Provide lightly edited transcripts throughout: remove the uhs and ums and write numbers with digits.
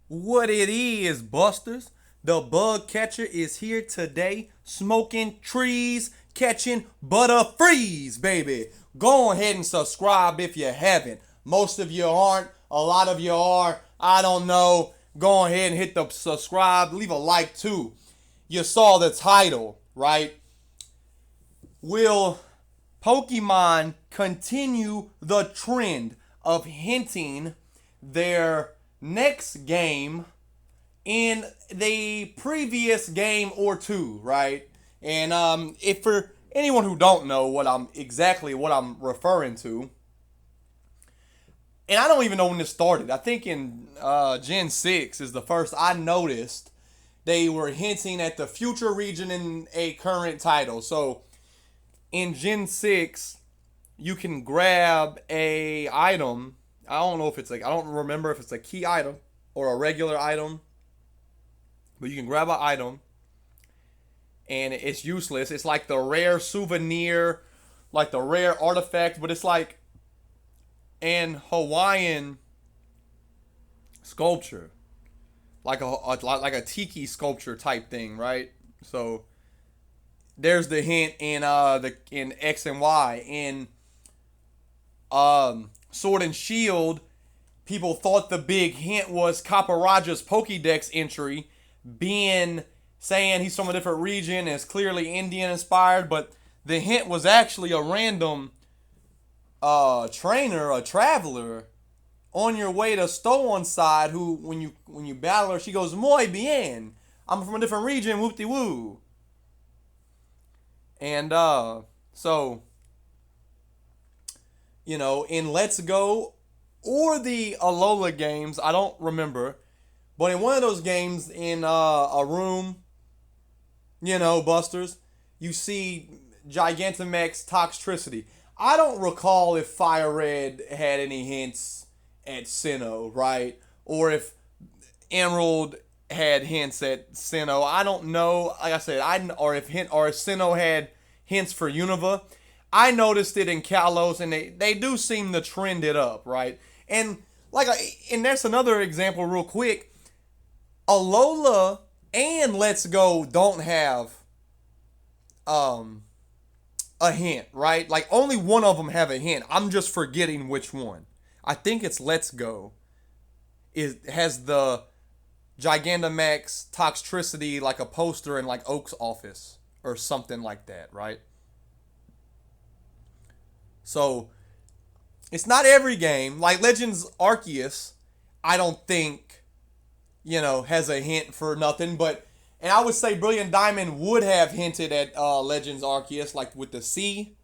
What it is, Busters. The bug catcher is here today, smoking trees, catching butterfrees, baby. Go ahead and subscribe if you haven't. Most of you aren't, a lot of you are. I don't know. Go ahead and hit the subscribe, leave a like too. You saw the title, right? Will Pokemon continue the trend of hinting their next game in the previous game or two, right? And if for anyone who don't know what I'm referring to, and I don't even know when this started. I think in Gen 6 is the first I noticed they were hinting at the future region in a current title. So in Gen 6, you can grab a item. I don't know if it's like, I don't remember if it's a key item or a regular item, but you can grab an item and it's useless. It's like the rare souvenir, like the rare artifact, but it's like an Hawaiian sculpture, like a tiki sculpture type thing, right? So there's the hint in in X and Y. In Sword and Shield, people thought the big hint was Caparaja's Pokédex entry being saying he's from a different region and is clearly Indian inspired, but the hint was actually a random trainer, a traveler on your way to Stone's side who when you battle her, she goes, Muy bien. I'm from a different region, whoop de woo. And so in Let's Go or the Alola games, I don't remember, but in one of those games in a room, Busters, you see Gigantamax Toxtricity. I don't recall if Fire Red had any hints at Sinnoh, right? Or if Emerald had hints at Sinnoh. I don't know. Like I said, or if Sinnoh had hints for Unova. I noticed it in Kalos, and they do seem to trend it up, right? And and that's another example, real quick. Alola and Let's Go don't have a hint, right? Like only one of them have a hint. I'm just forgetting which one. I think it's Let's Go. It has the Gigantamax Toxtricity like a poster in like Oak's office or something like that, right? So it's not every game. Like Legends Arceus, I don't think, has a hint for nothing. And I would say Brilliant Diamond would have hinted at Legends Arceus, like with the C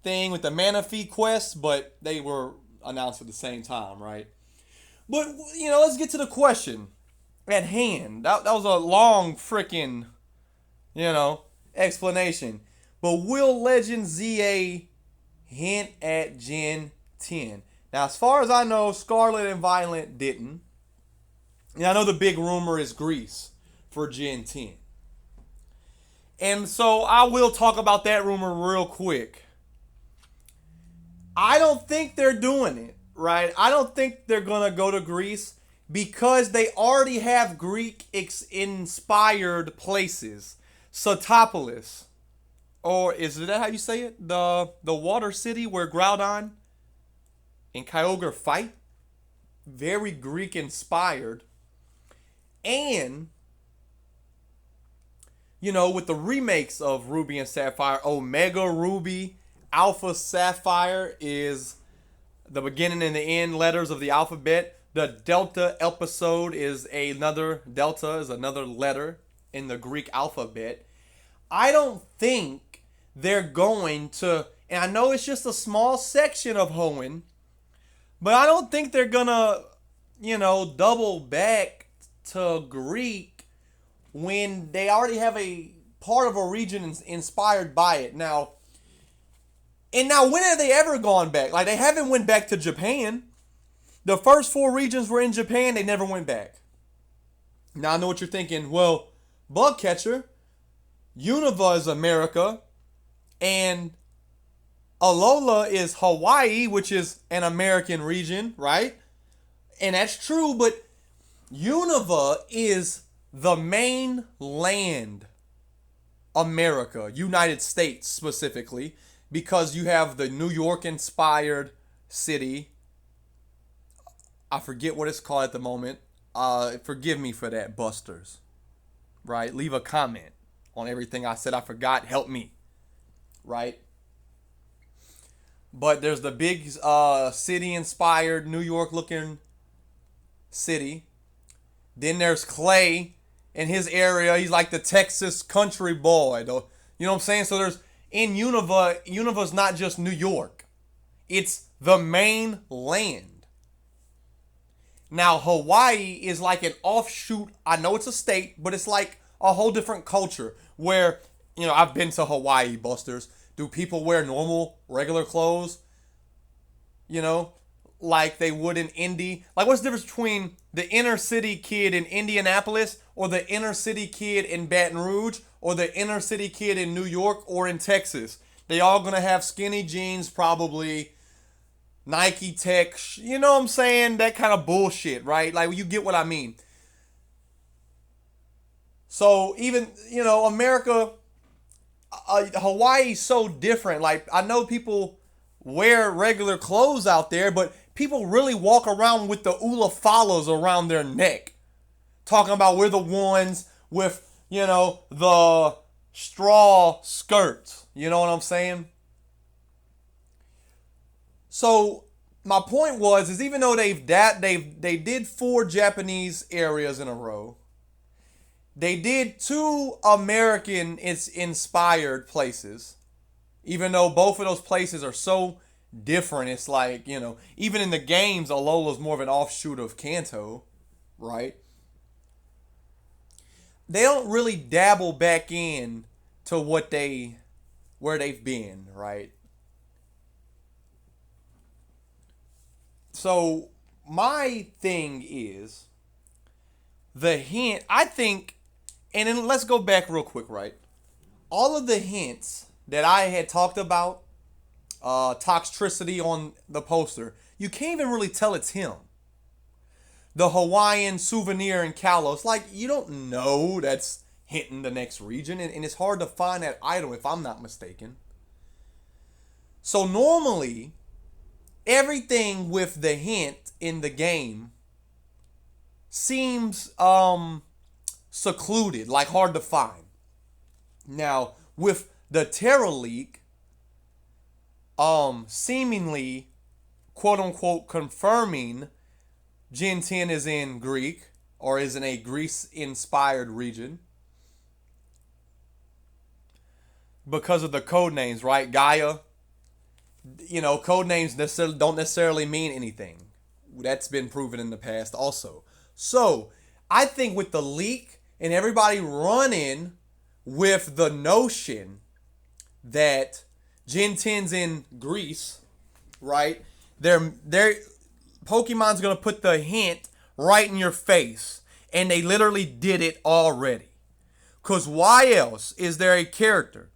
thing, with the Manaphy quest, but they were announced at the same time, right? But, let's get to the question at hand. That was a long freaking, explanation. But will Legend ZA hint at Gen 10? Now, as far as I know, Scarlet and Violet didn't. And I know the big rumor is Greece for Gen 10. And so I will talk about that rumor real quick. I don't think they're doing it, right? I don't think they're going to go to Greece because they already have Greek inspired places. Sotopolis. Or is that how you say it? The water city where Groudon and Kyogre fight? Very Greek inspired. And, with the remakes of Ruby and Sapphire, Omega Ruby, Alpha Sapphire is the beginning and the end letters of the alphabet. The Delta episode is another letter in the Greek alphabet. I don't think they're going to, and I know it's just a small section of Hoenn, but I don't think they're gonna, double back to Greek when they already have a part of a region inspired by it. Now, when have they ever gone back? Like, they haven't went back to Japan. The first 4 regions were in Japan. They never went back. Now, I know what you're thinking. Well, Bugcatcher, Unova is America, and Alola is Hawaii, which is an American region, right? And that's true, but Unova is the main land America, United States specifically, because you have the New York inspired city. I forget what it's called at the moment. Forgive me for that, Busters. Right? Leave a comment on everything I said I forgot. Help me. Right? But there's the big city inspired New York looking city. Then there's Clay in his area. He's like the Texas country boy, though. You know what I'm saying? So there's in Unova. Unova's not just New York; it's the main land. Now Hawaii is like an offshoot. I know it's a state, but it's like a whole different culture. Where I've been to Hawaii, Busters. Do people wear normal, regular clothes? You know, like they would in Indy. Like, what's the difference between the inner city kid in Indianapolis or the inner city kid in Baton Rouge or the inner city kid in New York or in Texas? They all gonna have skinny jeans, probably Nike Tech. You know what I'm saying? That kind of bullshit, right? Like, you get what I mean. So even America, Hawaii's so different. Like, I know people wear regular clothes out there, but people really walk around with the ulafalas around their neck, talking about we're the ones with the straw skirts. You know what I'm saying? So my point is even though they did 4 Japanese areas in a row, they did 2 American inspired places. Even though both of those places are so different, it's like, even in the games, Alola's more of an offshoot of Kanto, right? They don't really dabble back in to where they've been, right? So my thing is the hint, I think, and then let's go back real quick, right? All of the hints that I had talked about, toxicity on the poster, you can't even really tell it's him. The Hawaiian souvenir in Kalos, like, you don't know that's hinting the next region, and it's hard to find that item if I'm not mistaken. So normally, everything with the hint in the game seems secluded, like hard to find. Now, with the Terra League, seemingly, quote unquote, confirming Gen 10 is in Greek or is in a Greece-inspired region because of the code names, right? Gaia. Code names don't necessarily mean anything. That's been proven in the past also. So, I think with the leak and everybody running with the notion that Gen 10's in Greece, right? They're Pokemon's gonna put the hint right in your face, and they literally did it already. Cause why else is there a character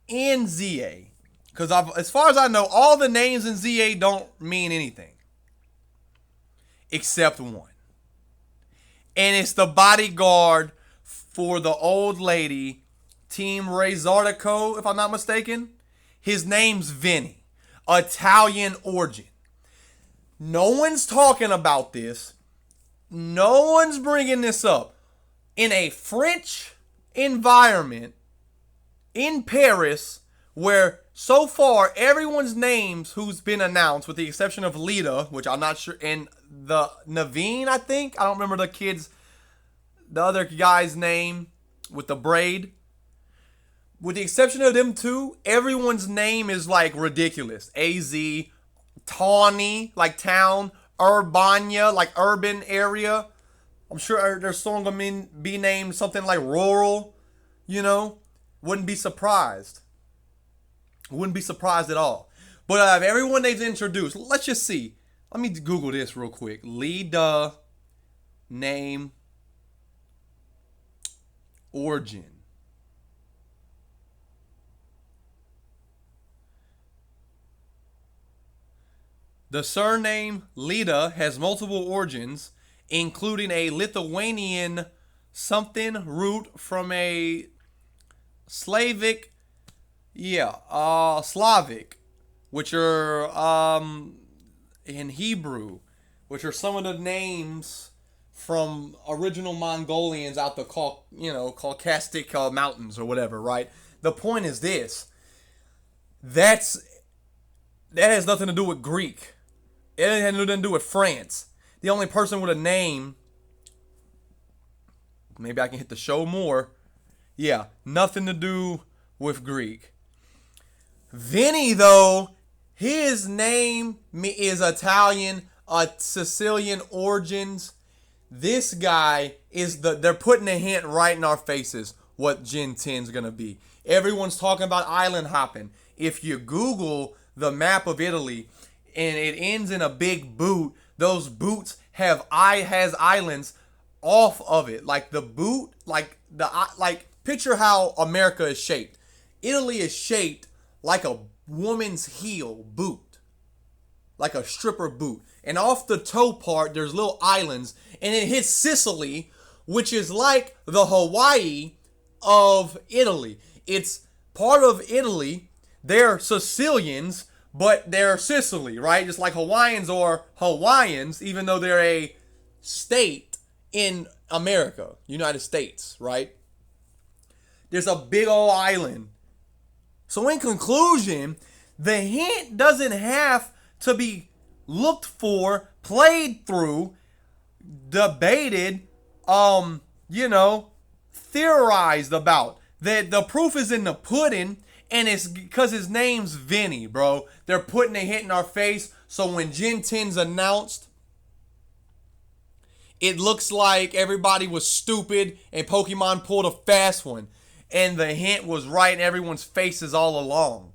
in ZA? Cause as far as I know, all the names in ZA don't mean anything except one, and it's the bodyguard for the old lady, Team Rezardico, if I'm not mistaken. His name's Vinny. Italian origin. No one's talking about this. No one's bringing this up. In a French environment in Paris, where so far everyone's names who's been announced, with the exception of Lita, which I'm not sure, and the Naveen, I think. I don't remember the other guy's name with the braid. With the exception of them two, everyone's name is like ridiculous. AZ, Tawny, like town, Urbania, like urban area. I'm sure their song gonna be named something like rural, Wouldn't be surprised. Wouldn't be surprised at all. But of everyone they've introduced, let's just see. Let me Google this real quick. Lida name origin. The surname Lida has multiple origins including a Lithuanian something root from a Slavic, Slavic, which are in Hebrew, which are some of the names from original Mongolians out the Caucasic mountains or whatever, right? The point is this: that has nothing to do with Greek. It has nothing to do with France. The only person with a name, maybe I can hit the show more. Yeah, nothing to do with Greek. Vinny, though, his name is Italian, Sicilian origins. This guy they're putting a hint right in our faces what Gen 10's gonna be. Everyone's talking about island hopping. If you Google the map of Italy and it ends in a big boot, those boots has islands off of it. Like the boot, like picture how America is shaped. Italy is shaped like a woman's heel boot, like a stripper boot. And off the toe part, there's little islands, and it hits Sicily, which is like the Hawaii of Italy. It's part of Italy. They're Sicilians, but they're Sicily, right? Just like Hawaiians are Hawaiians, even though they're a state in America, United States, right? There's a big old island. So in conclusion, the hint doesn't have to be looked for, played through, debated, theorized about. The proof is in the pudding, and it's because his name's Vinny, bro. They're putting a hint in our face, so when Gen 10's announced, it looks like everybody was stupid and Pokemon pulled a fast one. And the hint was right in everyone's faces all along.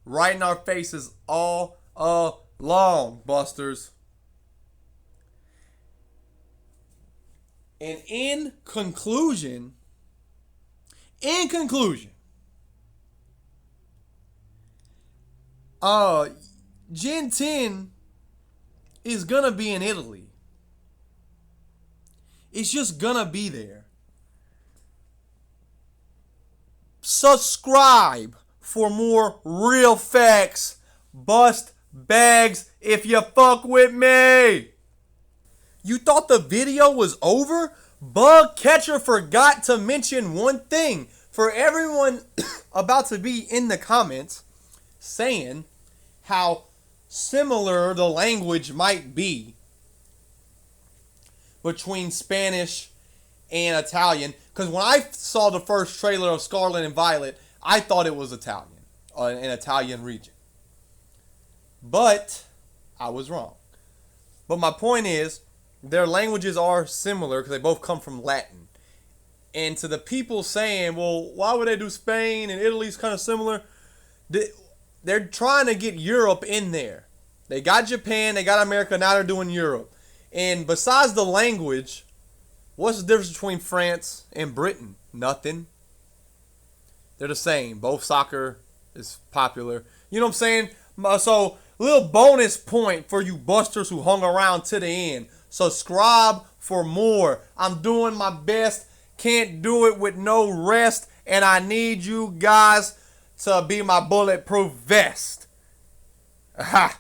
Right in our faces all along, Busters. And in conclusion, Gen 10 is gonna be in Italy. It's just gonna be there. Subscribe for more real facts. Bust bags if you fuck with me. You thought the video was over? Bug Catcher forgot to mention one thing. For everyone about to be in the comments saying how similar the language might be between Spanish and Italian. Because when I saw the first trailer of Scarlet and Violet, I thought it was Italian, an Italian region. But I was wrong. But my point is, their languages are similar because they both come from Latin. And to the people saying, well, why would they do Spain and Italy's kind of similar? They're trying to get Europe in there. They got Japan, they got America, now they're doing Europe. And besides the language, what's the difference between France and Britain? Nothing. They're the same. Both soccer is popular. You know what I'm saying? So, little bonus point for you busters who hung around to the end. Subscribe for more. I'm doing my best. Can't do it with no rest. And I need you guys to be my bulletproof vest. Aha.